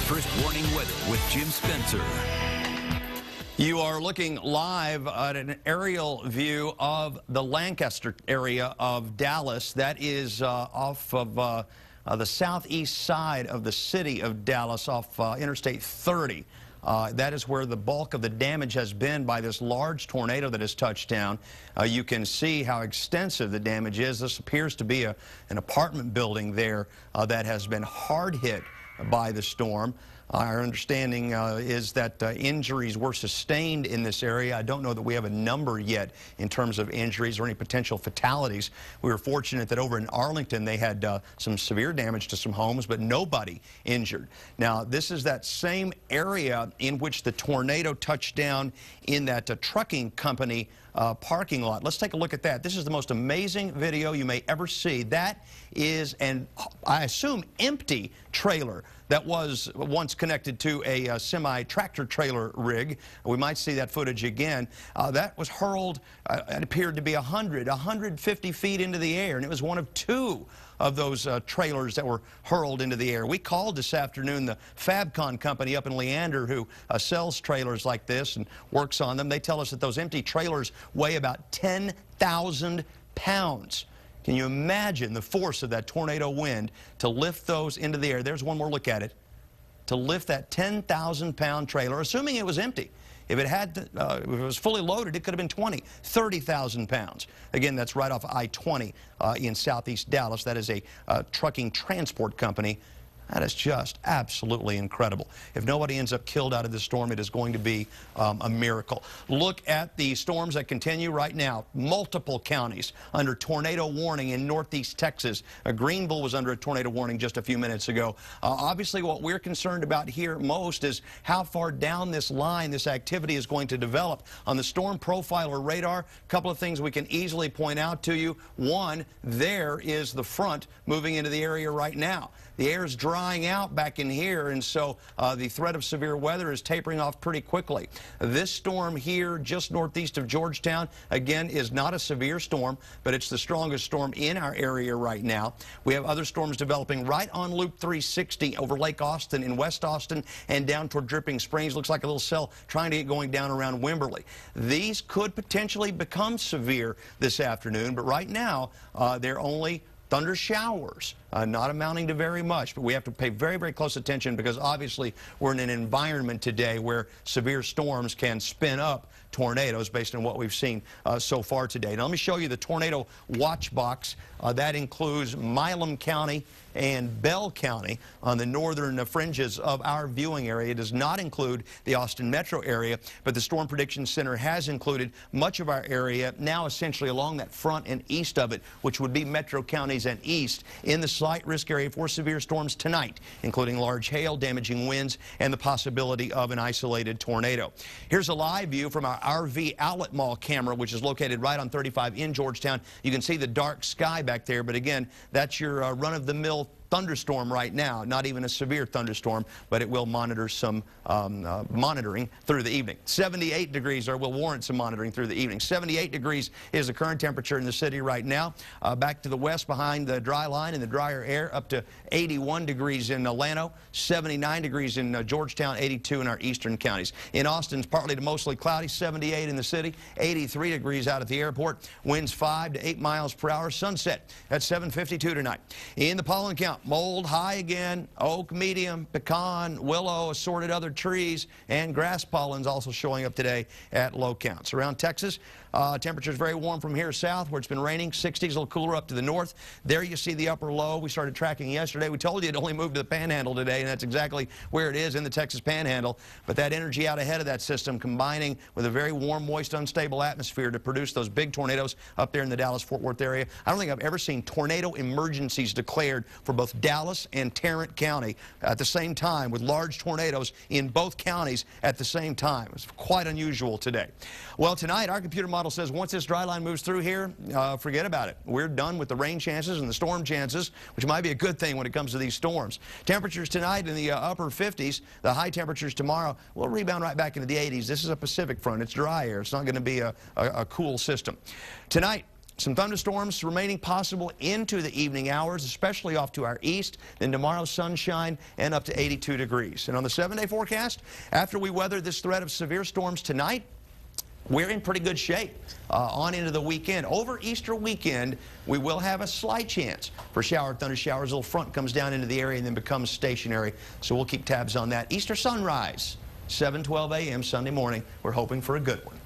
First Warning Weather with Jim Spencer. You are looking live at an aerial view of the Lancaster area of Dallas. That is off of the southeast side of the city of Dallas off Interstate 30. That is where the bulk of the damage has been by this large tornado that has touched down. You can see how extensive the damage is. This appears to be an apartment building there that has been hard hit by the storm. Our understanding is that injuries were sustained in this area. I don't know that we have a number yet in terms of injuries or any potential fatalities. We were fortunate that over in Arlington they had some severe damage to some homes, but nobody injured. Now, this is that same area in which the tornado touched down in that trucking company parking lot. Let's take a look at that. This is the most amazing video you may ever see. That is an, I assume, empty trailer that was once connected to a semi-tractor trailer rig. We might see that footage again. That was hurled, it appeared to be 150 feet into the air, and it was one of two of those trailers that were hurled into the air. We called this afternoon the Fabcon company up in Leander who sells trailers like this and works on them. They tell us that those empty trailers weigh about 10,000 pounds. Can you imagine the force of that tornado wind to lift those into the air? There's one more look at it. To lift that 10,000-pound trailer, assuming it was empty. If it had, if it was fully loaded, it could have been 30,000 pounds. Again, that's right off I-20 in southeast Dallas. That is a trucking transport company. That is just absolutely incredible. If nobody ends up killed out of this storm, it is going to be a miracle. Look at the storms that continue right now. Multiple counties under tornado warning in northeast Texas. Greenville was under a tornado warning just a few minutes ago. Obviously, what we're concerned about here most is how far down this line this activity is going to develop. On the storm profiler radar, a couple of things we can easily point out to you. One, there is the front moving into the area right now. The air is drying out back in here, and so the threat of severe weather is tapering off pretty quickly. This storm here, just northeast of Georgetown, again, is not a severe storm, but it's the strongest storm in our area right now. We have other storms developing right on Loop 360 over Lake Austin in West Austin and down toward Dripping Springs. Looks like a little cell trying to get going down around Wimberley. These could potentially become severe this afternoon, but right now they're only thunder showers, not amounting to very much, but we have to pay very, very close attention because obviously we're in an environment today where severe storms can spin up tornadoes based on what we've seen so far today. Now let me show you the tornado watch box. That includes Milam County and Bell County on the northern fringes of our viewing area. It does not include the Austin metro area, but the Storm Prediction Center has included much of our area, now essentially along that front and east of it, which would be metro counties and east, in the slight risk area for severe storms tonight, including large hail, damaging winds, and the possibility of an isolated tornado. Here's a live view from our RV Outlet Mall camera, which is located right on 35 in Georgetown. You can see the dark sky back there, but again, that's your run-of-the-mill thunderstorm right now, not even a severe thunderstorm, but it will monitor some monitoring through the evening. 78 degrees, or will warrant some monitoring through the evening. 78 degrees is the current temperature in the city right now. Back to the west behind the dry line and the drier air, up to 81 degrees in Llano, 79 degrees in Georgetown, 82 in our eastern counties. In Austin, it's partly to mostly cloudy, 78 in the city, 83 degrees out at the airport, winds 5 to 8 miles per hour, sunset at 7:52 tonight. In the pollen count, mold high again, oak medium, pecan, willow, assorted other trees, and grass pollens also showing up today at low counts. Around Texas, temperatures very warm from here south where it's been raining, 60s, a little cooler up to the north. There you see the upper low we started tracking yesterday. We told you it only moved to the Panhandle today, and that's exactly where it is, in the Texas Panhandle. But that energy out ahead of that system combining with a very warm, moist, unstable atmosphere to produce those big tornadoes up there in the Dallas-Fort Worth area. I don't think I've ever seen tornado emergencies declared for both Dallas and Tarrant County at the same time, with large tornadoes in both counties at the same time. It's quite unusual today. Well, tonight our computer model says once this dry line moves through here, forget about it. We're done with the rain chances and the storm chances, which might be a good thing when it comes to these storms. Temperatures tonight in the upper 50s. The high temperatures tomorrow will rebound right back into the 80s. This is a Pacific front. It's dry air. It's not going to be a cool system. Tonight, Some thunderstorms remaining possible into the evening hours, especially off to our east. Then tomorrow, sunshine and up to 82 degrees. And on the 7-day forecast, after we weather this threat of severe storms tonight, we're in pretty good shape on into the weekend. Over Easter weekend, we will have a slight chance for thunder showers. A little front comes down into the area and then becomes stationary. So we'll keep tabs on that. Easter sunrise, 7:12 a.m. Sunday morning. We're hoping for a good one.